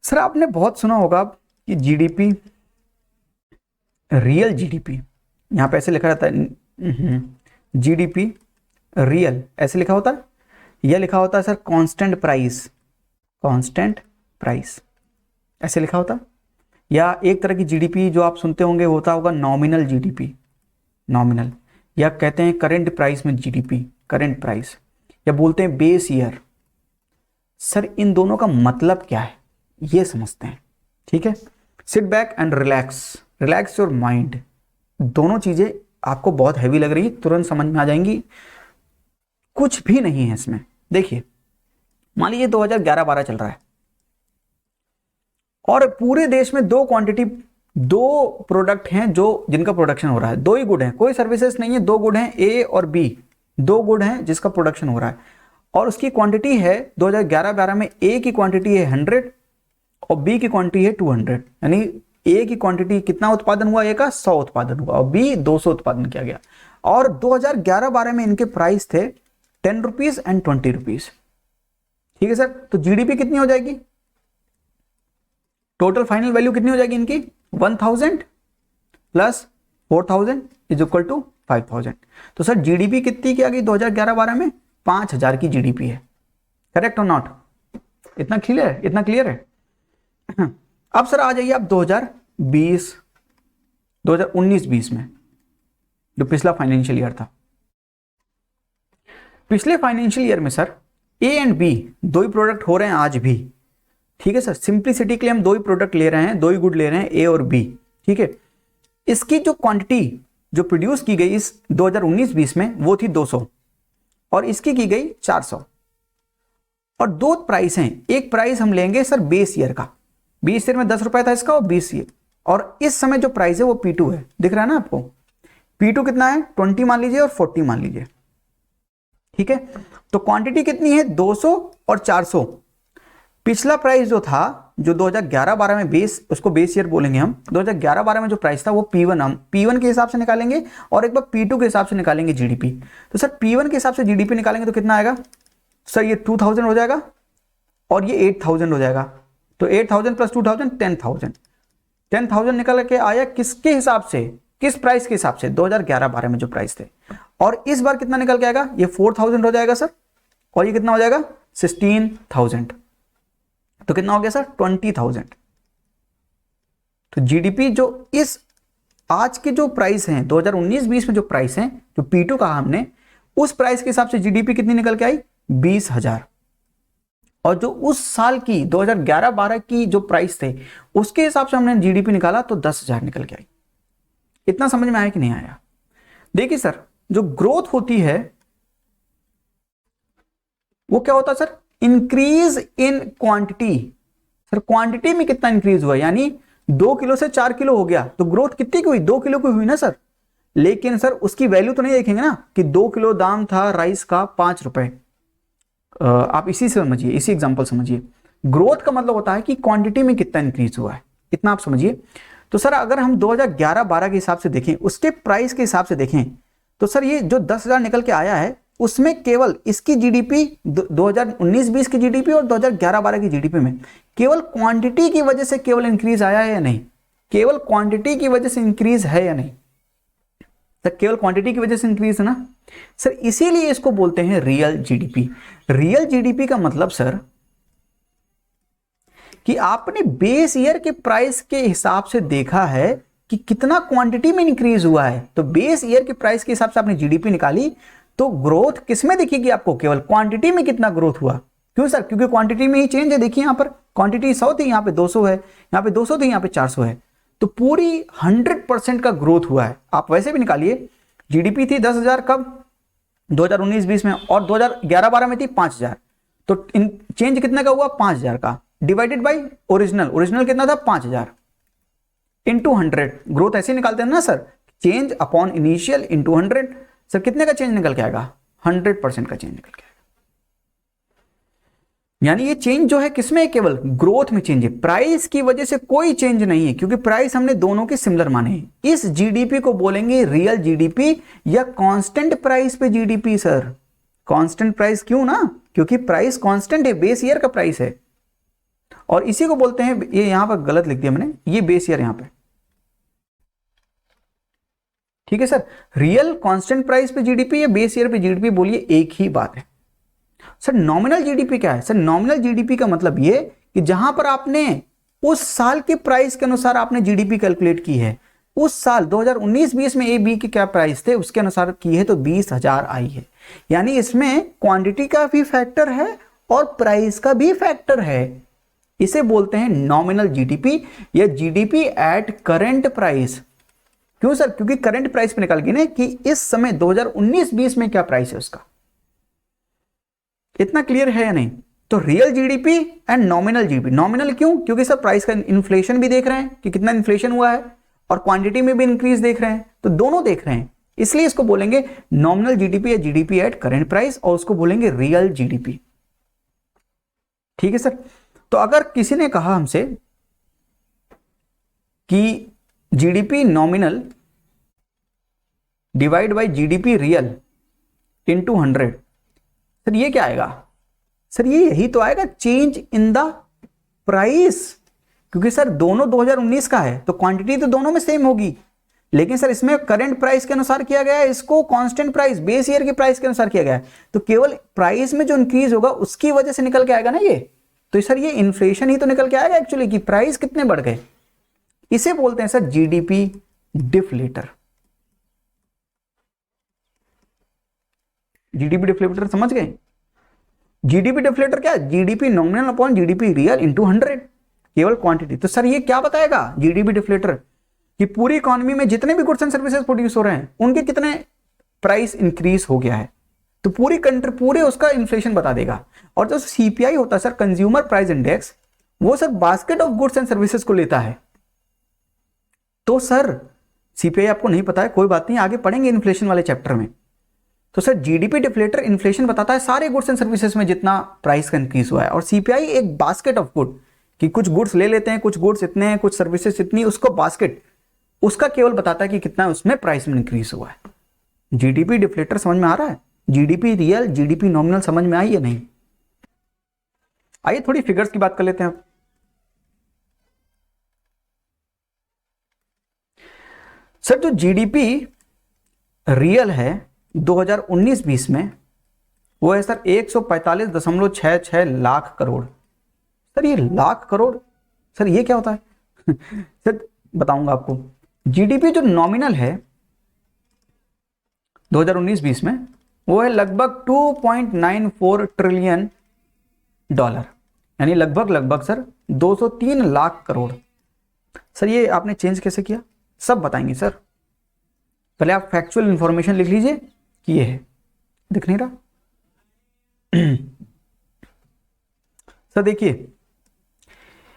Sir आपने बहुत सुना होगा कि जीडीपी, रियल जीडीपी, यहाँ पे ऐसे लिखा रहता है जीडीपी रियल, ऐसे लिखा होता है, यह लिखा होता है sir constant price, constant price ऐसे लिखा होता है। या एक तरह की जीडीपी जो आप सुनते होंगे होता होगा नॉमिनल जीडीपी, नॉमिनल, या कहते हैं करंट प्राइस में जीडीपी, करंट प्राइस, या बोलते हैं बेस ईयर। सर इन दोनों का मतलब क्या है ये समझते हैं, ठीक है। Sit back and relax, relax your mind. दोनों चीजें आपको बहुत हैवी लग रही है, तुरंत समझ में आ जाएंगी, कुछ भी नहीं है इसमें। देखिए मान लीजिए 2011-12 चल रहा है और पूरे देश में दो क्वांटिटी, दो प्रोडक्ट हैं जो जिनका प्रोडक्शन हो रहा है, दो ही गुड हैं, कोई सर्विसेज नहीं है, दो गुड हैं ए और बी, दो गुड हैं जिसका प्रोडक्शन हो रहा है और उसकी क्वांटिटी है 2011-12 में ए की क्वांटिटी है 100 और बी की क्वांटिटी है 200, यानी ए की क्वांटिटी कितना उत्पादन हुआ, ए का 100 उत्पादन हुआ और बी 200 उत्पादन किया गया। और 2011-12 में इनके प्राइस थे 10 रुपीज एंड 20 रुपीज, ठीक है सर। तो जीडीपी कितनी हो जाएगी, टोटल फाइनल वैल्यू कितनी हो जाएगी इनकी, 1000 प्लस 4000 इज इक्वल टू 5000। तो सर जीडीपी कितनी की आ गई 2011-12 में, 5000 की जीडीपी है, करेक्ट और नॉट। इतना क्लियर है, इतना क्लियर है। अब सर आ जाइए आप 2019-20 में, जो पिछला फाइनेंशियल ईयर था। पिछले फाइनेंशियल ईयर में सर ए एंड बी दो ही प्रोडक्ट हो रहे हैं आज भी, ठीक है सर। सिंप्लिसिटी के लिए हम दो ही प्रोडक्ट ले रहे हैं, दो ही गुड ले रहे हैं, ए और बी, ठीक है। इसकी जो क्वांटिटी जो प्रोड्यूस की गई इस 2019-20 में वो थी 200 और इसकी की गई 400। और दो प्राइस हैं, एक प्राइस हम लेंगे सर बेस ईयर का, 20 ईयर में 10 रुपए था इसका और 20 ईयर, और इस समय जो प्राइस है वो P2 है, दिख रहा है ना आपको। P2 कितना है, 20 मान लीजिए और 40 मान लीजिए, ठीक है। तो क्वांटिटी कितनी है 200 और 400। पिछला प्राइस जो था जो 2011-12 में बेस, उसको बेस ईयर बोलेंगे हम, 2011-12 में जो प्राइस था वो P1, हम P1 के हिसाब से निकालेंगे और एक बार P2 के हिसाब से निकालेंगे जीडीपी। तो सर P1 के हिसाब से जीडीपी निकालेंगे तो कितना आएगा सर, ये 2000 हो जाएगा और ये 8000 हो जाएगा। तो 8000 प्लस 2000 10,000, 10,000 निकल के आया किसके हिसाब से, किस प्राइस के हिसाब से, 2011-12 में जो प्राइस थे। और इस बार कितना निकल के आएगा, ये 4000 हो जाएगा सर और ये कितना हो जाएगा 16,000, तो कितना हो गया सर 20,000। तो जीडीपी जो इस आज के जो प्राइस हैं 2019-20 में जो प्राइस हैं, जो P2 कहा हमने, उस प्राइस के हिसाब से जीडीपी कितनी निकल के आई 20,000। और जो उस साल की 2011-12 की जो प्राइस थे उसके हिसाब से हमने जीडीपी निकाला तो 10,000 निकल के आई। इतना समझ में आया कि नहीं आया। देखिए सर जो ग्रोथ होती है वो क्या होता है sir, increase in quantity. Sir quantity में कितना इंक्रीज हुआ, यानी 2 किलो से 4 किलो हो गया तो ग्रोथ कितनी की हुई, 2 किलो की हुई ना सर। लेकिन सर उसकी वैल्यू तो नहीं देखेंगे ना कि 2 किलो दाम था राइस का 5 रुपए। आप इसी से समझिए, इसी एग्जांपल समझिए। ग्रोथ का मतलब होता है कि क्वांटिटी में कितना इंक्रीज हुआ है, इतना आप समझिए। तो सर अगर हम 2011-12 के हिसाब से देखें, उसके प्राइस के हिसाब से देखें, तो सर ये जो 10,000 निकल के आया है उसमें केवल इसकी जीडीपी 2019-20 की जीडीपी और 2011-12 की जीडीपी में केवल क्वांटिटी की वजह से केवल इंक्रीज आया है या नहीं, केवल क्वांटिटी की वजह से इंक्रीज है या नहीं, सर केवल क्वांटिटी की वजह से इंक्रीज है ना सर। इसीलिए इसको बोलते हैं रियल जीडीपी। रियल जीडीपी का मतलब सर कि आपने बेस ईयर के प्राइस के हिसाब से देखा है कि कितना क्वांटिटी में इंक्रीज हुआ है, तो बेस ईयर के प्राइस के हिसाब से आपने जीडीपी निकाली तो ग्रोथ किसमें दिखेगी आपको, केवल क्वांटिटी में कितना ग्रोथ हुआ। क्यों सर, क्योंकि क्वांटिटी में ही चेंज है। देखिए यहां पर क्वांटिटी 100 थी, यहां पे 200 है, यहां पे 200 थी, यहां पे 400 है, तो पूरी 100% का ग्रोथ हुआ है। आप वैसे भी निकालिए, जीडीपी थी 10,000 कब 2019-20 में और 2011-12 में थी 5,000, तो चेंज कितने का हुआ 5,000 का, डिवाइडेड बाई ओरिजिनल, ओरिजिनल कितना था 5,000 इंटू 100। ग्रोथ ऐसे निकालते हैं ना sir, change upon initial into 100। Sir कितने का चेंज निकल के आएगा, 100% का चेंज निकल के आएगा। यानी ये चेंज जो है किसमें है, केवल ग्रोथ में चेंज है, प्राइस की वजह से कोई चेंज नहीं है, क्योंकि प्राइस हमने दोनों के सिमिलर माने हैं। इस जीडीपी को बोलेंगे रियल जीडीपी या कांस्टेंट प्राइस पे जीडीपी। सर कांस्टेंट प्राइस क्यों ना, क्योंकि प्राइस कांस्टेंट है, बेस ईयर का प्राइस है। और इसी को बोलते हैं, ये यहां पर गलत लिख दिया मैंने, ये बेस ईयर यहां पे, ठीक है सर। रियल कांस्टेंट प्राइस पे जीडीपी या बेस ईयर पे जीडीपी, बोलिए एक ही बात है। सर नॉमिनल जीडीपी क्या है? सर नॉमिनल जीडीपी का मतलब ये कि जहां पर आपने उस साल के प्राइस के अनुसार आपने जीडीपी कैलकुलेट की है, उस साल 2019-20 में ए बी के क्या प्राइस थे उसके अनुसार की है, तो 20,000 आई है। यानी इसमें क्वांटिटी का भी फैक्टर है और प्राइस का भी फैक्टर है। इसे बोलते हैं नॉमिनल जीडीपी या जीडीपी एट करंट प्राइस। क्यों सर? क्योंकि करंट प्राइस पे निकल गई ना कि इस समय 2019-20 में क्या प्राइस है उसका। इतना क्लियर है या नहीं? तो real GDP and nominal GDP. Nominal क्यों? क्योंकि सर प्राइस का इन्फ्लेशन भी देख रहे हैं कि कितना इन्फ्लेशन हुआ है, और क्वांटिटी में भी इंक्रीज देख रहे हैं, तो दोनों देख रहे हैं, इसलिए इसको बोलेंगे नॉमिनल जीडीपी या जीडीपी एट करंट प्राइस, और उसको बोलेंगे रियल जीडीपी। ठीक है सर। तो अगर किसी ने कहा हमसे कि GDP nominal divide by GDP real into 100, sir ये क्या आएगा? सर ये यही तो आएगा, चेंज इन द प्राइस। क्योंकि सर दोनों 2019 का है तो क्वांटिटी तो दोनों में सेम होगी, लेकिन सर इसमें करंट प्राइस के अनुसार किया गया है, इसको कांस्टेंट प्राइस बेस ईयर के प्राइस के अनुसार किया गया है, तो केवल प्राइस में जो इंक्रीज होगा उसकी वजह से निकल के आएगा ना ये। तो सर ये इन्फ्लेशन ही तो निकल के आएगा एक्चुअली, कि प्राइस कितने बढ़ गए। इसे बोलते हैं sir GDP deflator. GDP deflator समझ गए? जीडीपी डिफ्लेटर क्या है? GDP nominal upon GDP real into 100, केवल क्वांटिटी। तो सर ये क्या बताएगा जीडीपी डिफ्लेटर? कि पूरी इकोनॉमी में जितने भी गुड्स एंड सर्विसेज प्रोड्यूस हो रहे हैं उनके कितने प्राइस इंक्रीज हो गया है, तो पूरी कंट्री पूरे उसका इन्फ्लेशन बता देगा। और जो सीपीआई होता है सर, कंज्यूमर प्राइस इंडेक्स, वो sir basket of goods and services को लेता है। तो सर सीपीआई आपको नहीं पता है, कोई बात नहीं, आगे पढ़ेंगे इन्फ्लेशन वाले चैप्टर में। तो सर जीडीपी डिफ्लेटर इन्फ्लेशन बताता है सारे गुड्स एंड सर्विसेज में जितना प्राइस का इंक्रीज हुआ है, और सीपीआई एक बास्केट ऑफ गुड, कि कुछ गुड्स ले लेते हैं, कुछ गुड्स इतने हैं, कुछ सर्विसेज इतनी, उसको बास्केट उसका केवल बताता है कि कितना उसमें प्राइस में इंक्रीज हुआ है। जीडीपी डिफ्लेटर समझ में आ रहा है? जीडीपी रियल, जीडीपी नॉमिनल समझ में आई या नहीं? आइए थोड़ी फिगर्स की बात कर लेते हैं अब। सर जो जीडीपी रियल है 2019-20 में, वो है सर 145.66 लाख करोड़। सर ये लाख करोड़, सर ये क्या होता है? सर बताऊंगा आपको। जीडीपी जो नॉमिनल है 2019-20 में, वो है लगभग 2.94 ट्रिलियन डॉलर, यानी लगभग सर 203 लाख करोड़। सर ये आपने चेंज कैसे किया, सब बताएंगे सर। पहले आप फैक्चुअल इंफॉर्मेशन लिख लीजिए कि ये है, दिख नहीं रहा? सर देखिए,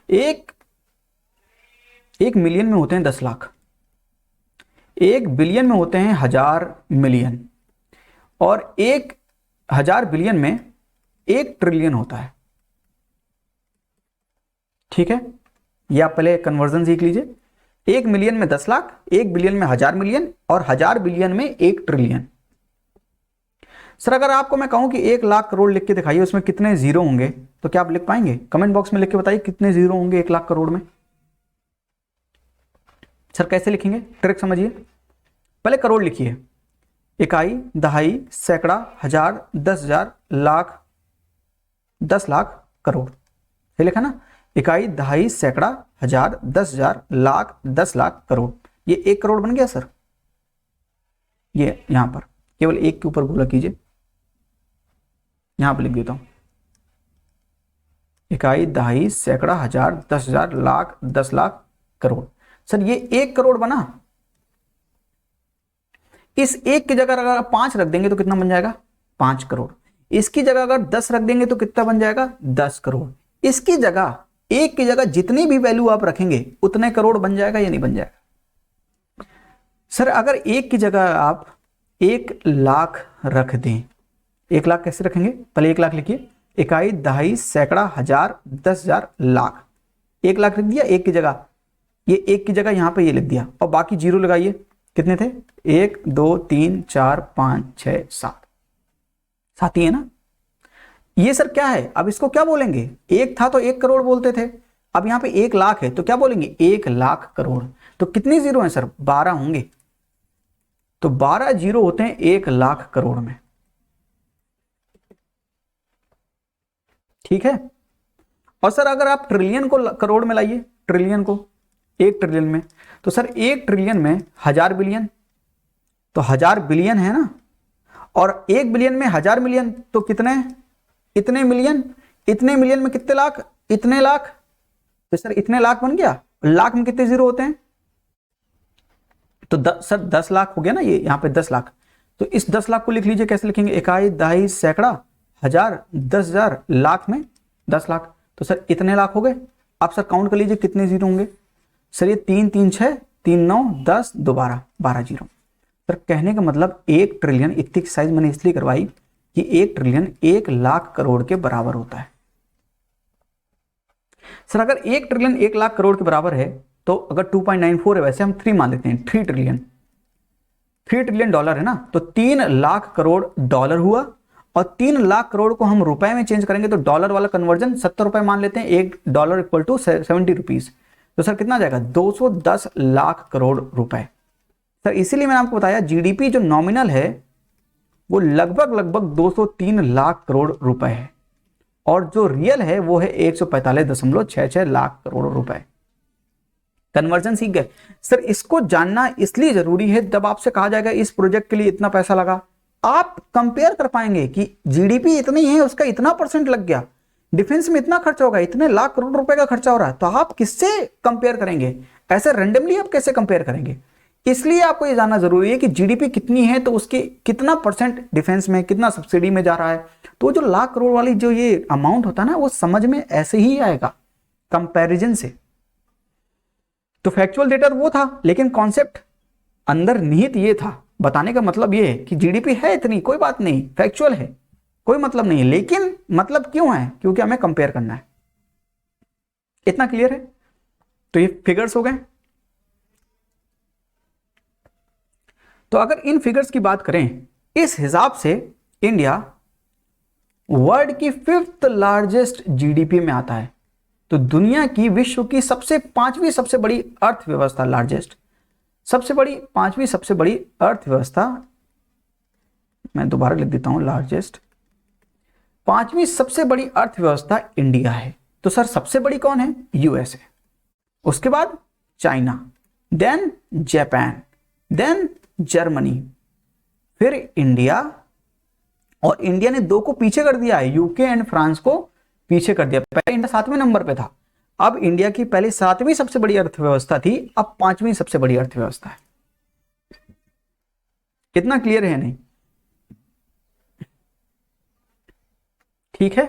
एक मिलियन में होते हैं 10 लाख, 1 बिलियन में होते हैं 1000 मिलियन, और 1000 बिलियन में 1 ट्रिलियन होता है। ठीक है, ये आप पहले कन्वर्जन सीख लीजिए। 1 मिलियन में 10 लाख, 1 बिलियन में 1000 मिलियन, और 1000 बिलियन में 1 ट्रिलियन। सर अगर आपको मैं कहूं कि 1 लाख करोड़ लिख के दिखाइए, उसमें कितने जीरो होंगे, तो क्या आप लिख पाएंगे? कमेंट बॉक्स में लिख के बताइए कितने जीरो होंगे 1 लाख करोड़ में। सर कैसे लिखेंगे, ट्रिक समझिए। पहले करोड़ लिखिए, इकाई, दहाई, सैकड़ा, हजार, 10,000, लाख, 10 लाख करोड़। सही लिखा ना? इकाई, दहाई, सैकड़ा, हजार, 10,000, लाख, 10 लाख करोड़। ये 1 करोड़ बन गया सर। ये यहां पर केवल 1 के ऊपर गोला कीजिए, यहां पर लिख देता हूं, इकाई, दहाई, सैकड़ा, हजार, 10,000, लाख, 10 लाख करोड़। सर ये 1 करोड़ बना। इस 1 की जगह अगर 5 रख देंगे तो कितना बन जाएगा? 5 करोड़। इसकी जगह अगर 10 रख देंगे तो कितना बन जाएगा? 10 करोड़। इसकी जगह 1 की जगह जितनी भी वैल्यू आप रखेंगे उतने करोड़ बन जाएगा या नहीं बन जाएगा? सर अगर 1 की जगह आप 1 लाख रख दें, 1 लाख कैसे रखेंगे? पहले 1 लाख लिखिए, इकाई, दहाई, सैकड़ा, हजार, 10,000, लाख। 1 लाख लिख दिया 1 की जगह, ये 1 की जगह यहां पे ये लिख दिया, और बाकी जीरो लगाइए। कितने थे? 1 2 3 4 5 6 7, 7 ही है ना? ये सर क्या है, अब इसको क्या बोलेंगे, एक था तो 1 करोड़ बोलते थे, अब यहाँ पे 1 लाख है तो क्या बोलेंगे 1 लाख करोड़। तो कितने जीरो हैं सर, 12 होंगे, तो 12 जीरो होते हैं 1 लाख करोड़ में। ठीक है। और सर अगर आप ट्रिलियन को करोड़ में लाइए, ट्रिलियन को 1 ट्रिलियन में, तो सर 1 ट्रिलियन में 1000 बिलियन, तो 1000 बिलियन है ना, और 1 बिलियन में 1000 मिलियन, तो कितने, इतने मिलियन, इतने मिलियन में कितने लाख, इतने लाख, तो सर इतने लाख बन गया। लाख में कितने जीरो होते हैं, तो सर 10 लाख हो गया ना, ये यहाँ पे 10 लाख, तो इस 10 लाख को लिख लीजिए, कैसे लिखेंगे, इकाई, दहाई, सैकड़ा, हजार, 10,000, लाख में 10 लाख, तो सर इतने लाख हो गए। आप सर काउंट कर लीजिए कितने जीरो होंगे, सर ये 3 3 6, 3 9 10 2 12, 12 जीरो। सर कहने का मतलब 1 ट्रिलियन, इतनी एक्सरसाइज मैंने इसलिए करवाई कि 1 ट्रिलियन 1 लाख करोड़ के बराबर होता है। सर अगर 1 ट्रिलियन 1 लाख करोड़ के बराबर है, तो अगर 2.94 है, वैसे हम 3 मान लेते हैं, 3 ट्रिलियन, 3 ट्रिलियन डॉलर है ना, तो 3 लाख करोड़ डॉलर हुआ, और 3 लाख करोड़ को हम रुपए में चेंज करेंगे तो डॉलर वाला कन्वर्जन 70 रुपए मान लेते हैं, 1 डॉलर इक्वल टू 70 रुपीज, तो सर कितना जाएगा 210 लाख करोड़ रुपए। सर इसीलिए मैंने आपको बताया जीडीपी जो नॉमिनल है वो लगभग 203 लाख करोड़ रुपए है, और जो रियल है वो है 145.66 लाख करोड़ रुपए। कन्वर्जन सीख गए सर, इसको जानना इसलिए जरूरी है, जब आपसे कहा जाएगा इस प्रोजेक्ट के लिए इतना पैसा लगा, आप कंपेयर कर पाएंगे कि जीडीपी इतनी है, उसका इतना % लग गया, डिफेंस में इतना खर्चा होगा, इतने लाख करोड़ रुपए का खर्चा हो रहा है, तो आप किससे कंपेयर करेंगे, ऐसे रैंडमली आप कैसे कंपेयर करेंगे। इसलिए आपको ये जानना जरूरी है कि जीडीपी कितनी है, तो उसके कितना % डिफेंस में, कितना सब्सिडी में जा रहा है, तो जो लाख करोड़ वाली जो ये अमाउंट होता है ना, वो समझ में ऐसे ही आएगा कंपैरिजन से। तो फैक्चुअल डेटा वो था, लेकिन कॉन्सेप्ट अंदर निहित ये था, बताने का मतलब ये है कि जीडीपी है इतनी, कोई बात नहीं, फैक्चुअल है, कोई मतलब नहीं है, लेकिन मतलब क्यों है, क्योंकि हमें कंपेयर करना है। इतना क्लियर है। तो ये फिगर्स हो गए। तो अगर इन फिगर्स की बात करें, इस हिसाब से इंडिया वर्ल्ड की 5th लार्जेस्ट जीडीपी में आता है। तो दुनिया की, विश्व की 5वीं सबसे बड़ी अर्थव्यवस्था, लार्जेस्ट सबसे बड़ी, 5वीं सबसे बड़ी अर्थव्यवस्था, मैं दोबारा लिख देता हूं, लार्जेस्ट 5वीं सबसे बड़ी अर्थव्यवस्था इंडिया है। तो सर सबसे बड़ी कौन है, यूएसए, उसके बाद China, then Japan, then Germany, फिर इंडिया, और इंडिया ने 2 को पीछे कर दिया है, यूके एंड फ्रांस को पीछे कर दिया। पहले इंडिया 7वें नंबर पे था, अब इंडिया की पहले 7वीं सबसे बड़ी अर्थव्यवस्था थी, अब 5वीं सबसे बड़ी अर्थव्यवस्था है। कितना क्लियर है नहीं, ठीक है।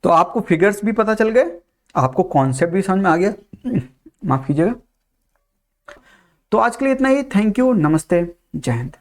तो आपको फिगर्स भी पता चल गए, आपको कॉन्सेप्ट भी समझ में आ गया, माफ कीजिएगा। तो आज के लिए इतना ही, थैंक यू, नमस्ते, जय हिंद।